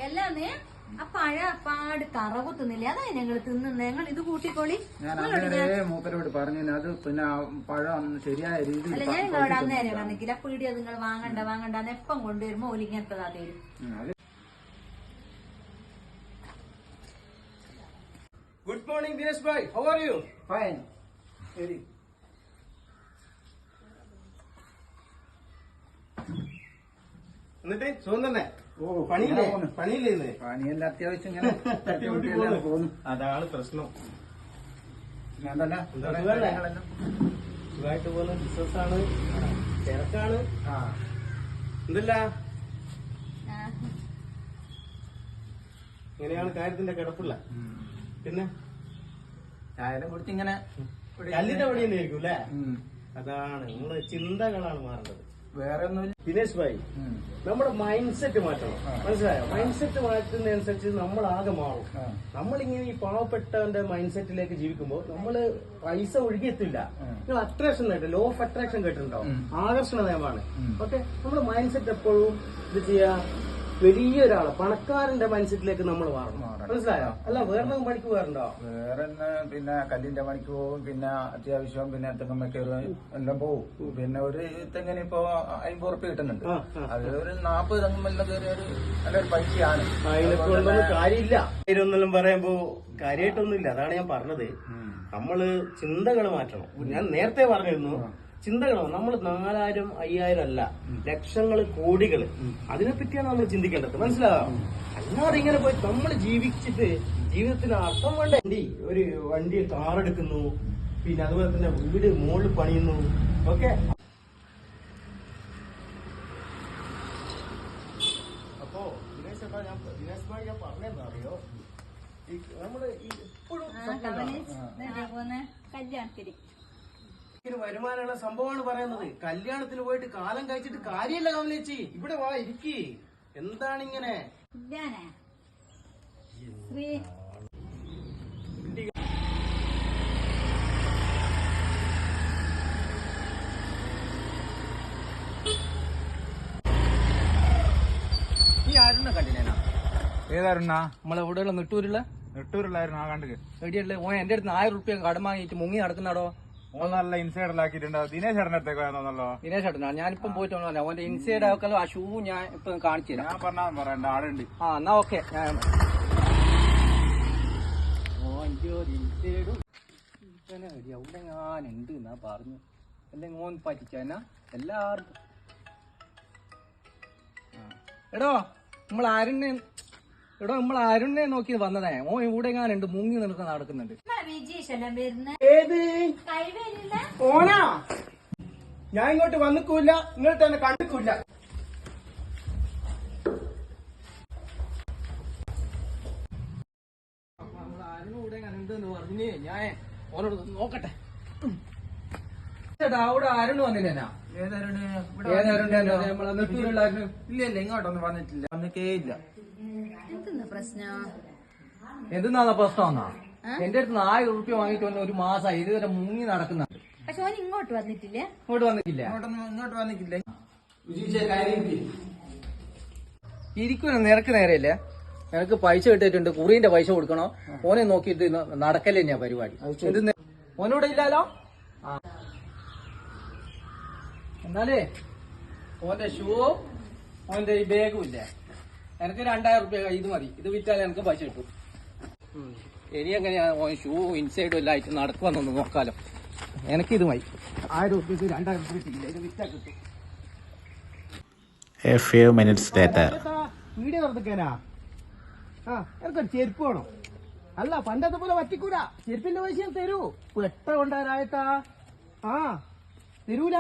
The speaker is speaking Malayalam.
എല്ലാന്നേ ആ പഴ പാട് കറകുത്തുന്നില്ലേ അതാ ഞങ്ങൾ തിന്നുന്നത്. ഞങ്ങൾ ഇത് കൂട്ടിക്കോളി. ഞാൻ മൂപ്പരോട് പറഞ്ഞു അത് പിന്നെ പഴം ശരിയായ രീതിയിൽ. അല്ല ഞാൻ നിങ്ങളോട് അന്നേരം വന്നിക്കില്ല പീടിയ നിങ്ങൾ വാങ്ങണ്ട എപ്പം കൊണ്ടുവരുമ്പോ ഓല് ഇങ്ങനത്തതാ തരും. Good morning Dinesh bhai, how are you? Fine. ശരി. എന്നിട്ട് സുഖം തന്നെ? പണിയില്ലേ? പണിയെല്ലാം അത്യാവശ്യം ഇങ്ങനെ തട്ടിമുട്ടിയെല്ലാം പോകുന്നു. അതാണ് പ്രശ്നം. സുഖമായിട്ട് പോകുന്ന ബിസിനസ്സാണ്, തിരക്കാണ്. എന്തല്ല ഇങ്ങനെയാണ് കാര്യത്തിന്റെ കിടപ്പില്ല. പിന്നെ ചായനെ കുറിച്ച് ഇങ്ങനെ കല്ലിന്റെ പണി തന്നെയായിരിക്കും അല്ലേ? അതാണ് നിങ്ങള് ചിന്തകളാണ് മാറേണ്ടത്, വേറെ ഒന്നുമില്ല. ദിനേശ് ഭായി, നമ്മുടെ മൈൻഡ് സെറ്റ് മാറ്റണം, മനസ്സിലായോ? മൈൻഡ് സെറ്റ് മാറ്റുന്നതനുസരിച്ച് നമ്മൾ ആകെ മാറും. നമ്മളിങ്ങനെ ഈ പാവപ്പെട്ടവന്റെ മൈൻഡ് സെറ്റിലേക്ക് ജീവിക്കുമ്പോൾ നമ്മള് പൈസ ഒഴുകിയെത്തില്ല. നിങ്ങൾ അട്രാക്ഷൻ കേട്ടോ, ലോ ഓഫ് അട്രാക്ഷൻ കേട്ടിട്ടുണ്ടാവും, ആകർഷണ നിയമമാണ്. ഓക്കെ, നമ്മുടെ മൈൻഡ് സെറ്റ് എപ്പോഴും ഇത് ചെയ്യാ വലിയൊരാള് പണക്കാരന്റെ മൈൻഡ് സെറ്റിലേക്ക് നമ്മൾ മാറണം, മനസ്സിലായോ? അല്ല വേറെ പണിക്ക് പോകാറുണ്ടോ? വേറെ പിന്നെ കല്ലിന്റെ പണിക്ക് പോകും, പിന്നെ അത്യാവശ്യം പിന്നെ തെങ്ങമ്മക്കേറും എല്ലാം പോകും. പിന്നെ ഒരു തെങ്ങിന് ഇപ്പൊ 50 ഉറുപ്പിക കിട്ടുന്നുണ്ട്. അത് ഒരു 40 തെങ്ങുമെല്ലാം കയറി ഒരു നല്ലൊരു പൈസയാണ്. അതിനൊക്കെ കാര്യമില്ല. കാര്യമൊന്നെല്ലാം പറയുമ്പോ കാര്യമായിട്ടൊന്നുമില്ല. അതാണ് ഞാൻ പറഞ്ഞത്, നമ്മള് ചിന്തകൾ മാറ്റണം. ഞാൻ നേരത്തെ പറഞ്ഞിരുന്നു, ചിന്തകളോ നമ്മൾ 4000 5000 അല്ല, ലക്ഷങ്ങള് കോടികള്, അതിനെപ്പറ്റിയാണ് നമ്മൾ ചിന്തിക്കേണ്ടത്, മനസ്സിലായോ? അല്ലാതെ ഇങ്ങനെ പോയി നമ്മൾ ജീവിച്ചിട്ട് ജീവിതത്തിന് അർത്ഥം വേണ്ട. ഒരു വണ്ടി കാറെടുക്കുന്നു, പിന്നെ അതുപോലെ തന്നെ വീട് മുകളിൽ പണിയുന്നു. ഓക്കെ, അപ്പോ ദിനേശ് ഭായി ഞാൻ പറഞ്ഞെന്താ അറിയോ, നമ്മള് എപ്പോഴും കല്യാണത്തിന് വരുമാനമുള്ള സംഭവമാണ് പറയുന്നത്. കല്യാണത്തിന് പോയിട്ട് കാലം കഴിച്ചിട്ട് കാര്യമല്ല കമലേച്ചി. ഇവിടെ വാ, ഇരിക്കി. എന്താണിങ്ങനെ? ഈ ആരുന്ന കണ്ടിനാ? ഏതായിരുന്നാ? നമ്മളെവിടെയുള്ള നെട്ടൂരിലായിരുന്നു. ആ കണ്ടു എവിടെയല്ലേ ഓൻ എന്റെ അടുത്ത് 1000 ഉറുപ്പിക കടം വാങ്ങിയിട്ട് മുങ്ങി നടക്കുന്നാടോ. ഓൻ നല്ല ഇൻസൈഡിലാക്കിയിട്ടുണ്ടോ? ദിനേശ് ചേട്ടനടുത്തേക്ക് വന്നല്ലോ. ദിനേശ് ചേട്ടനാണ്. ഞാനിപ്പം പോയിട്ട് വന്നല്ലോ. ഓന്റെ ഇൻസൈഡ് ആക്കലോ ആ ഷൂ ഞാൻ ഇപ്പൊ കാണിച്ചു തരാം. ഞാൻ പറഞ്ഞാൽ പറയണ്ട, ആടുണ്ട്. ആ എന്നാ ഓക്കെ. അവിടെ ഞാനുണ്ട് എന്നാ പറഞ്ഞു. അല്ലെങ്കിൽ ഓൻ പറ്റിച്ചാ എല്ലാവർക്കും. എടോ നമ്മൾ അരുണിനെ നോക്കി വന്നതേ. ഓൻ ഇവിടെ ഞാനുണ്ട്, മുങ്ങി നിൽക്കുന്ന നടക്കുന്നുണ്ട്. ഏത് ഓനാ? ഞാൻ ഇങ്ങോട്ട് വന്നിക്കൂല്ല, നിങ്ങൾ തന്നെ കണ്ടിക്കൂല്ല. ഇവിടെ ഞാനുണ്ടെന്ന് പറഞ്ഞ് ഞാൻ ഓനോട് നോക്കട്ടെ. ചേട്ടാ അവിടെ അരുണ് വന്നില്ലേനാ? നമ്മളെ നെട്ടൂരുള്ളായിരുന്നു. ഇല്ല, ഇങ്ങോട്ടൊന്നും വന്നിട്ടില്ല, വന്നിട്ടേ ഇല്ല. എന്തെന്നാ പ്രശ്നമാ? എന്റെ അടുത്ത് 1000 ഉറുപ്പിക വാങ്ങിട്ട് വന്ന ഒരു മാസമായി, ഇതുവരെ മുങ്ങി നടക്കുന്നുണ്ട്. പക്ഷെ ഓൻ ഇങ്ങോട്ട് വന്നിട്ടില്ല. ഇങ്ങോട്ട് വന്നിട്ടില്ല. ഇരിക്കുന്ന നിനക്ക് നേരെയല്ലേ? നിനക്ക് പൈസ കിട്ടിയിട്ടുണ്ട്, കുറിന്റെ പൈസ കൊടുക്കണോ? ഓനെ നോക്കിയിട്ട് നടക്കല്ലേ ഞാൻ പരിപാടി. ഓനോടെ ഇല്ലാലോ. എന്നാലേ ഓന്റെ ഷൂ ഓന്റെ ഈ ബാഗും ഇല്ലേ, എനിക്ക് 2000 ഉറുപ്പിക ഇത് മതി. ഇത് വിറ്റാൽ എനിക്ക് പൈസ കിട്ടും. ഇനി എങ്ങനെയാ ഓൻ ഷൂ ഇൻസൈഡും എല്ലാം ആയിട്ട് നടക്കുവാന്നൊന്ന് നോക്കാലോ. എനിക്കിത് മതി. 1000 ഉറുപ്പിക്ക് 2000 ഉറുപ്പിക കിട്ടില്ല, ഇത് വിറ്റാ കിട്ടും. വീഡിയോ തുറന്നിക്കാനാ? എനിക്കൊരു ചെരുപ്പ് വേണം. അല്ല പണ്ടത്തെ പോലെ പറ്റിക്കൂല. ചെരുപ്പിന്റെ പൈസ തരൂ. പെട്ട കൊണ്ടാരായത്താ? തരൂല.